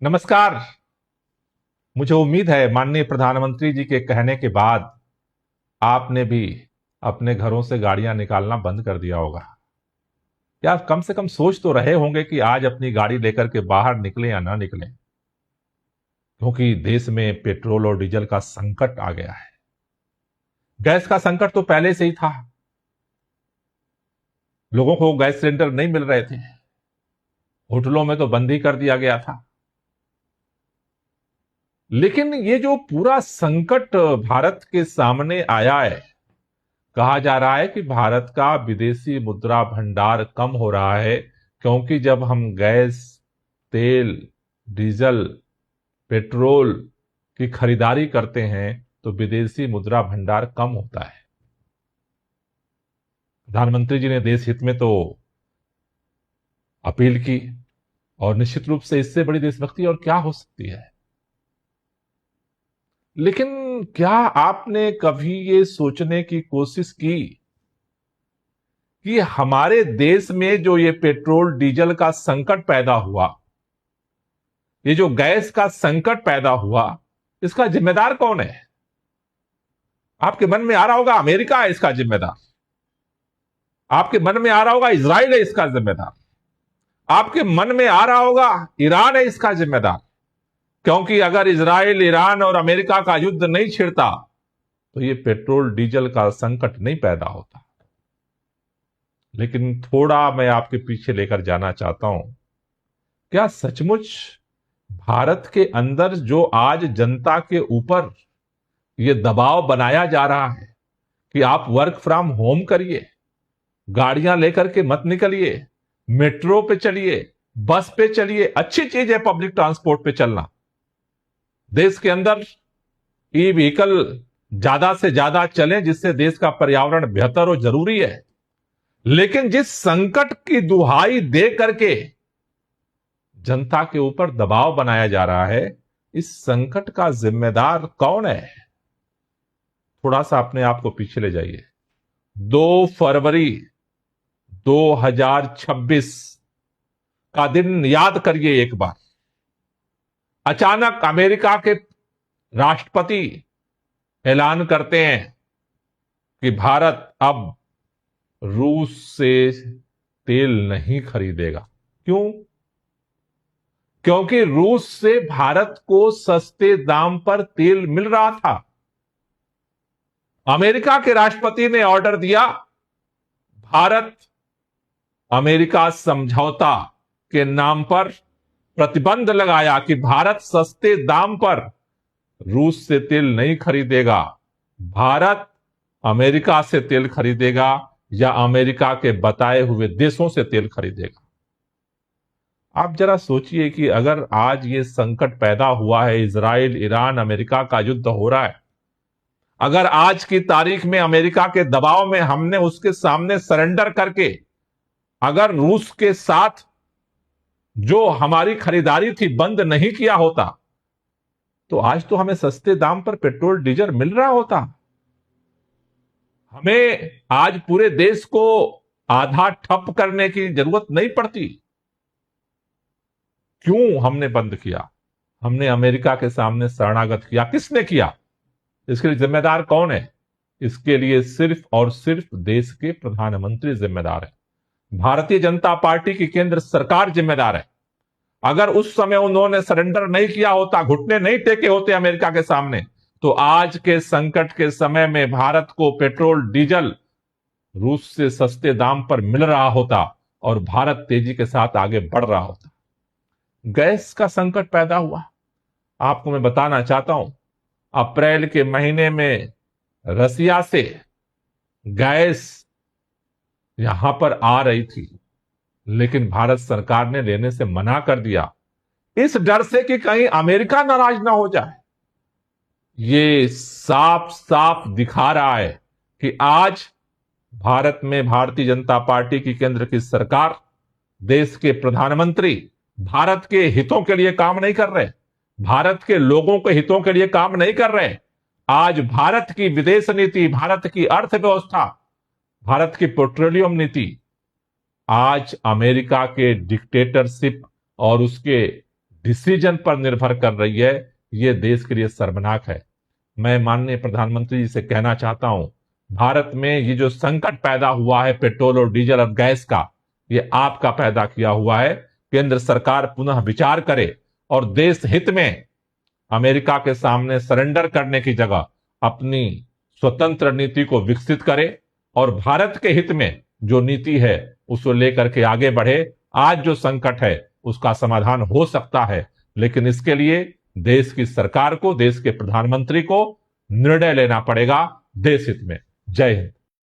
नमस्कार। मुझे उम्मीद है माननीय प्रधानमंत्री जी के कहने के बाद आपने भी अपने घरों से गाड़ियां निकालना बंद कर दिया होगा, या कम से कम सोच तो रहे होंगे कि आज अपनी गाड़ी लेकर के बाहर निकले या ना निकले, क्योंकि देश में पेट्रोल और डीजल का संकट आ गया है। गैस का संकट तो पहले से ही था, लोगों को गैस सिलेंडर नहीं मिल रहे थे, होटलों में तो बंद ही कर दिया गया था। लेकिन ये जो पूरा संकट भारत के सामने आया है, कहा जा रहा है कि भारत का विदेशी मुद्रा भंडार कम हो रहा है, क्योंकि जब हम गैस, तेल, डीजल, पेट्रोल की खरीदारी करते हैं तो विदेशी मुद्रा भंडार कम होता है। प्रधानमंत्री जी ने देश हित में तो अपील की, और निश्चित रूप से इससे बड़ी देशभक्ति और क्या हो सकती है। लेकिन क्या आपने कभी ये सोचने की कोशिश की कि हमारे देश में जो ये पेट्रोल डीजल का संकट पैदा हुआ, ये जो गैस का संकट पैदा हुआ, इसका जिम्मेदार कौन है? आपके मन में आ रहा होगा अमेरिका है इसका जिम्मेदार, आपके मन में आ रहा होगा इजराइल है इसका जिम्मेदार, आपके मन में आ रहा होगा ईरान है इसका जिम्मेदार। क्योंकि अगर इजराइल, ईरान और अमेरिका का युद्ध नहीं छिड़ता तो ये पेट्रोल डीजल का संकट नहीं पैदा होता। लेकिन थोड़ा मैं आपके पीछे लेकर जाना चाहता हूं। क्या सचमुच भारत के अंदर जो आज जनता के ऊपर ये दबाव बनाया जा रहा है कि आप वर्क फ्रॉम होम करिए, गाड़ियां लेकर के मत निकलिए, मेट्रो पे चलिए, बस पे चलिए, अच्छी चीज है पब्लिक ट्रांसपोर्ट पे चलना, देश के अंदर ई व्हीकल ज्यादा से ज्यादा चलें जिससे देश का पर्यावरण बेहतर हो, जरूरी है। लेकिन जिस संकट की दुहाई दे करके जनता के ऊपर दबाव बनाया जा रहा है, इस संकट का जिम्मेदार कौन है? थोड़ा सा अपने आप को पीछे ले जाइए। 2 फरवरी 2026 का दिन याद करिए एक बार। अचानक अमेरिका के राष्ट्रपति ऐलान करते हैं कि भारत अब रूस से तेल नहीं खरीदेगा। क्यों? क्योंकि रूस से भारत को सस्ते दाम पर तेल मिल रहा था। अमेरिका के राष्ट्रपति ने ऑर्डर दिया, भारत अमेरिका समझौता के नाम पर प्रतिबंध लगाया कि भारत सस्ते दाम पर रूस से तेल नहीं खरीदेगा, भारत अमेरिका से तेल खरीदेगा या अमेरिका के बताए हुए देशों से तेल खरीदेगा। आप जरा सोचिए कि अगर आज ये संकट पैदा हुआ है, इजराइल, ईरान, अमेरिका का युद्ध हो रहा है, अगर आज की तारीख में अमेरिका के दबाव में हमने उसके सामने सरेंडर करके अगर रूस के साथ जो हमारी खरीदारी थी बंद नहीं किया होता, तो आज तो हमें सस्ते दाम पर पेट्रोल डीजल मिल रहा होता। हमें आज पूरे देश को आधा ठप करने की जरूरत नहीं पड़ती। क्यों हमने बंद किया? हमने अमेरिका के सामने शरणागत किया। किसने किया? इसके लिए जिम्मेदार कौन है? इसके लिए सिर्फ और सिर्फ देश के प्रधानमंत्री जिम्मेदार है, भारतीय जनता पार्टी की केंद्र सरकार जिम्मेदार है। अगर उस समय उन्होंने सरेंडर नहीं किया होता, घुटने नहीं टेके होते अमेरिका के सामने, तो आज के संकट के समय में भारत को पेट्रोल डीजल रूस से सस्ते दाम पर मिल रहा होता और भारत तेजी के साथ आगे बढ़ रहा होता। गैस का संकट पैदा हुआ। आपको मैं बताना चाहता हूं, अप्रैल के महीने में रसिया से गैस यहां पर आ रही थी, लेकिन भारत सरकार ने लेने से मना कर दिया, इस डर से कि कहीं अमेरिका नाराज ना हो जाए। ये साफ साफ दिखा रहा है कि आज भारत में भारतीय जनता पार्टी की केंद्र की सरकार, देश के प्रधानमंत्री भारत के हितों के लिए काम नहीं कर रहे, भारत के लोगों के हितों के लिए काम नहीं कर रहे। आज भारत की विदेश नीति, भारत की अर्थव्यवस्था, भारत की पेट्रोलियम नीति आज अमेरिका के डिक्टेटरशिप और उसके डिसीजन पर निर्भर कर रही है, ये देश के लिए शर्मनाक है। मैं माननीय प्रधानमंत्री जी से कहना चाहता हूं, भारत में ये जो संकट पैदा हुआ है पेट्रोल और डीजल और गैस का, ये आपका पैदा किया हुआ है। केंद्र सरकार पुनः विचार करे और देश हित में अमेरिका के सामने सरेंडर करने की जगह अपनी स्वतंत्र नीति को विकसित करे और भारत के हित में जो नीति है उसको लेकर के आगे बढ़े। आज जो संकट है उसका समाधान हो सकता है, लेकिन इसके लिए देश की सरकार को, देश के प्रधानमंत्री को निर्णय लेना पड़ेगा देश हित में। जय हिंद।